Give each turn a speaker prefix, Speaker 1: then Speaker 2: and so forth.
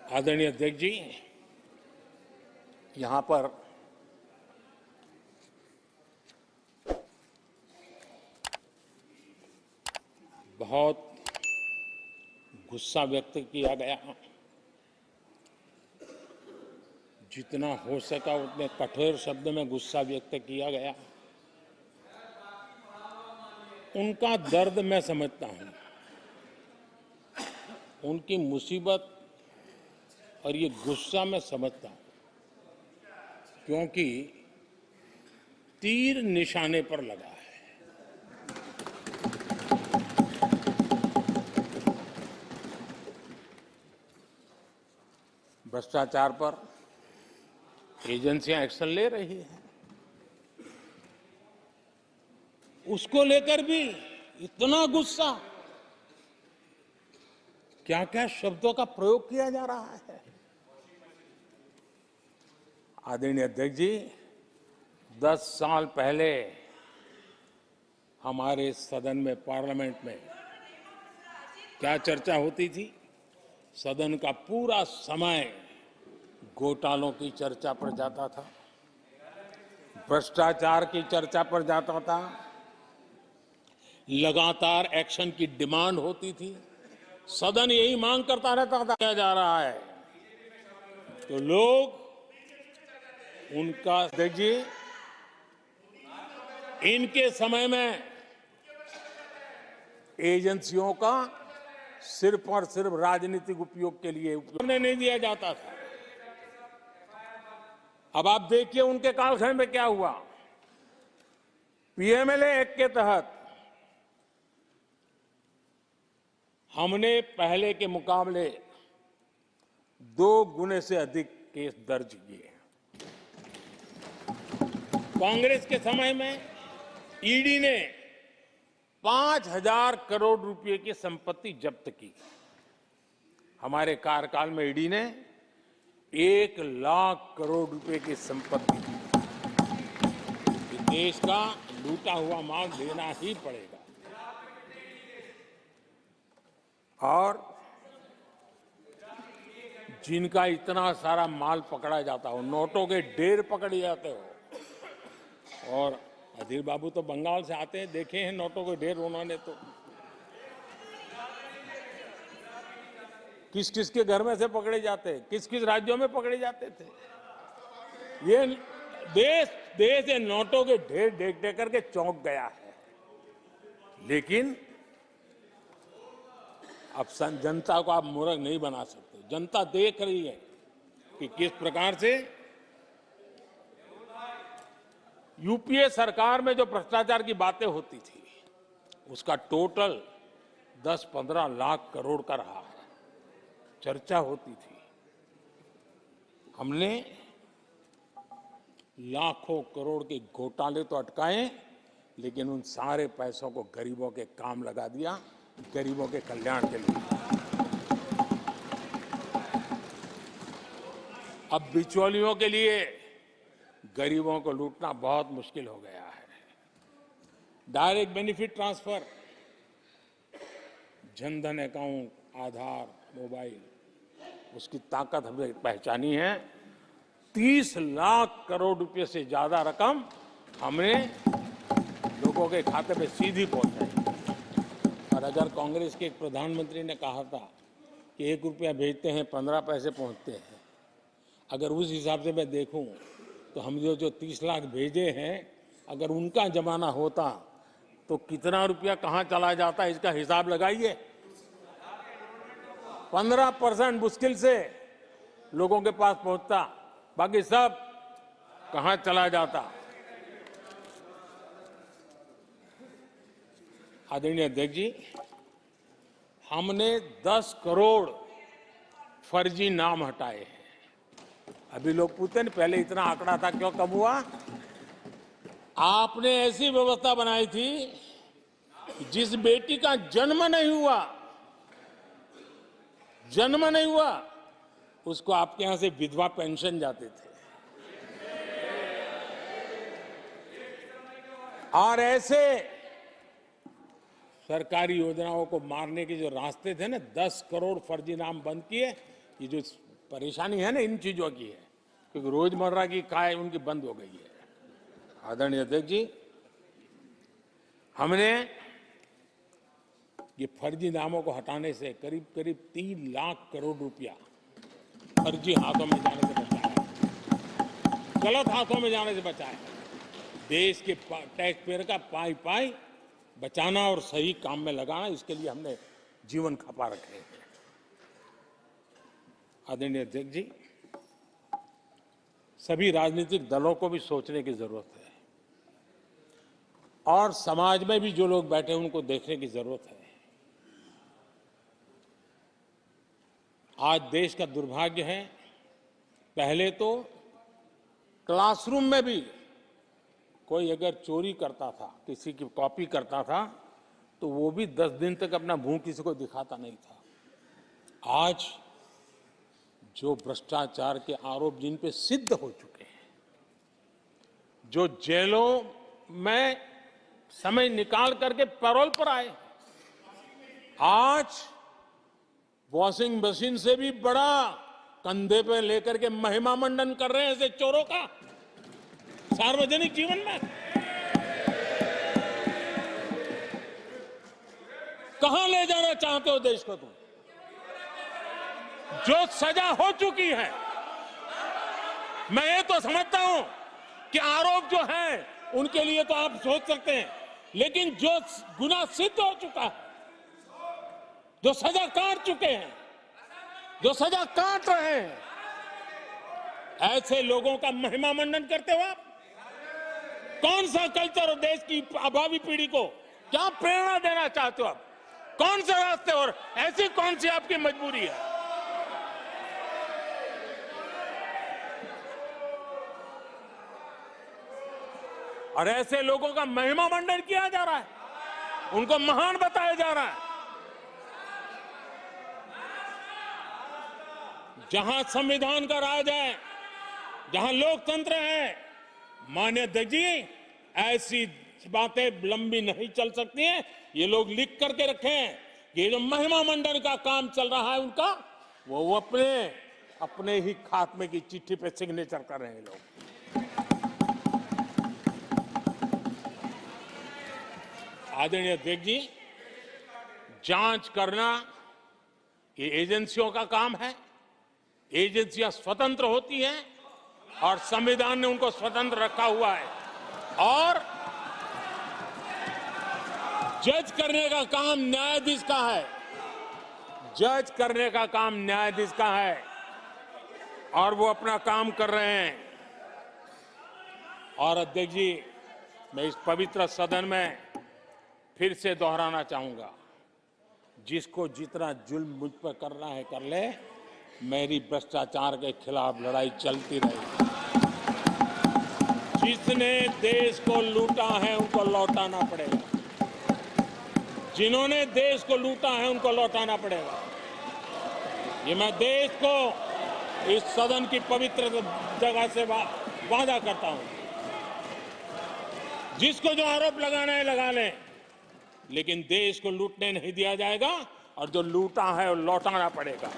Speaker 1: आदरणीय अध्यक्ष जी, यहां पर बहुत गुस्सा व्यक्त किया गया। जितना हो सका उतने कठोर शब्द में गुस्सा व्यक्त किया गया। उनका दर्द मैं समझता हूं, उनकी मुसीबत और ये गुस्सा मैं समझता हूं, क्योंकि तीर निशाने पर लगा है। भ्रष्टाचार पर एजेंसियां एक्शन ले रही हैं, उसको लेकर भी इतना गुस्सा, क्या क्या शब्दों का प्रयोग किया जा रहा है। आदरणीय अध्यक्ष जी, 10 साल पहले हमारे सदन में, पार्लियामेंट में क्या चर्चा होती थी? सदन का पूरा समय घोटालों की चर्चा पर जाता था, भ्रष्टाचार की चर्चा पर जाता था, लगातार एक्शन की डिमांड होती थी। सदन यही मांग करता रहता था, किया जा रहा है तो लोग उनका, देखिए इनके समय में एजेंसियों का सिर्फ और सिर्फ राजनीतिक उपयोग के लिए उपयोग नहीं दिया जाता था। अब आप देखिए उनके कालखंड में क्या हुआ। पीएमएलए एक्ट के तहत हमने पहले के मुकाबले 2 गुने से अधिक केस दर्ज किए। कांग्रेस के समय में ईडी ने 5,000 करोड़ रुपए की संपत्ति जब्त की। हमारे कार्यकाल में ईडी ने 1 लाख करोड़ रुपए की संपत्ति, देश का लूटा हुआ माल देना ही पड़ेगा। और जिनका इतना सारा माल पकड़ा जाता हो, नोटों के ढेर पकड़े जाते हो, और अधीर बाबू तो बंगाल से आते हैं, देखे हैं नोटों के ढेर उन्होंने। तो किस किस के घर में से पकड़े जाते, किस किस राज्यों में पकड़े जाते थे। ये देश ये नोटों के ढेर देख देख करके चौंक गया है। लेकिन अब जनता को आप मूर्ख नहीं बना सकते। जनता देख रही है कि किस प्रकार से यूपीए सरकार में जो भ्रष्टाचार की बातें होती थी, उसका टोटल 10-15 लाख करोड़ का रहा है, चर्चा होती थी। हमने लाखों करोड़ के घोटाले तो अटकाए, लेकिन उन सारे पैसों को गरीबों के काम लगा दिया, गरीबों के कल्याण के लिए। अब बिचौलियों के लिए गरीबों को लूटना बहुत मुश्किल हो गया है। Direct benefit transfer, Jan Dhan account, Aadhaar, mobile, उसकी ताकत हमने पहचानी है। 30 लाख करोड़ रुपए से ज्यादा रकम हमने लोगों के खाते में सीधी पहुंचाई। और अगर कांग्रेस के एक प्रधानमंत्री ने कहा था कि 1 रुपया भेजते हैं 15 पैसे पहुंचते हैं, अगर उस हिसाब से मैं देखूं तो हम जो 30 लाख भेजे हैं, अगर उनका जमाना होता तो कितना रुपया कहां चला जाता, इसका हिसाब लगाइए। 15% मुश्किल से लोगों के पास पहुंचता, बाकी सब कहां चला जाता। आदरणीय अध्यक्ष जी, हमने 10 करोड़ फर्जी नाम हटाए हैं। अभी लोग पूछते हैं पहले इतना आंकड़ा था, क्यों, कब हुआ? आपने ऐसी व्यवस्था बनाई थी, जिस बेटी का जन्म नहीं हुआ, उसको आपके यहां से विधवा पेंशन जाते थे। और ऐसे सरकारी योजनाओं को मारने के जो रास्ते थे ना, 10 करोड़ फर्जी नाम बंद किए। ये जो परेशानी है ना इन चीजों की है, क्योंकि रोजमर्रा की काय उनकी बंद हो गई है। आदरणीय अध्यक्ष जी, हमने ये फर्जी नामों को हटाने से करीब करीब 3 लाख करोड़ रुपया फर्जी हाथों में जाने से बचाया, गलत हाथों में जाने से बचाया। देश के टैक्स पेयर का पाई पाई बचाना और सही काम में लगाना, इसके लिए हमने जीवन खपा रखे हैं। आदरणीय अध्यक्ष जी, सभी राजनीतिक दलों को भी सोचने की जरूरत है और समाज में भी जो लोग बैठे हैं उनको देखने की जरूरत है। आज देश का दुर्भाग्य है, पहले तो क्लासरूम में भी कोई अगर चोरी करता था, किसी की कॉपी करता था, तो वो भी 10 दिन तक अपना मुंह किसी को दिखाता नहीं था। आज जो भ्रष्टाचार के आरोप जिन पे सिद्ध हो चुके हैं, जो जेलों में समय निकाल करके पैरोल पर आए, आज वॉशिंग मशीन से भी बड़ा कंधे पे लेकर के महिमा मंडन कर रहे हैं ऐसे चोरों का सार्वजनिक जीवन में। कहां ले जाना चाहते हो देश को तुम? जो सजा हो चुकी है, मैं ये तो समझता हूं कि आरोप जो है उनके लिए तो आप सोच सकते हैं, लेकिन जो गुनाह सिद्ध हो चुका है, जो सजा काट चुके हैं, जो सजा काट रहे हैं, ऐसे लोगों का महिमा मंडन करते हो आप? कौन सा कल्चर और देश की भावी पीढ़ी को क्या प्रेरणा देना चाहते हो आप? कौन से रास्ते और ऐसी कौन सी आपकी मजबूरी है? और ऐसे लोगों का महिमा मंडन किया जा रहा है, उनको महान बताया जा रहा है। जहां संविधान का राज है, जहां लोकतंत्र है, माननीय अध्यक्ष जी, ऐसी बातें लंबी नहीं चल सकती हैं। ये लोग लिख करके रखें, ये जो महिमा मंडन का काम चल रहा है उनका, वो अपने ही खात्मे की चिट्ठी पे सिग्नेचर कर रहे हैं लोग। आदरणीय अध्यक्ष जी, जांच करना ये एजेंसियों का काम है। एजेंसियां स्वतंत्र होती हैं और संविधान ने उनको स्वतंत्र रखा हुआ है, और जज करने का काम न्यायाधीश का है। जज करने का काम न्यायाधीश का है और वो अपना काम कर रहे हैं। और अध्यक्ष जी, मैं इस पवित्र सदन में फिर से दोहराना चाहूंगा, जिसको जितना जुल्म मुझ पर करना है कर ले, मेरी भ्रष्टाचार के खिलाफ लड़ाई चलती रहेगी। जिसने देश को लूटा है उनको लौटाना पड़ेगा, जिन्होंने देश को लूटा है उनको लौटाना पड़ेगा। ये मैं देश को इस सदन की पवित्र जगह से वादा करता हूं। जिसको जो आरोप लगाना है लगा लें, लेकिन देश को लूटने नहीं दिया जाएगा और जो लूटा है वो लौटाना पड़ेगा।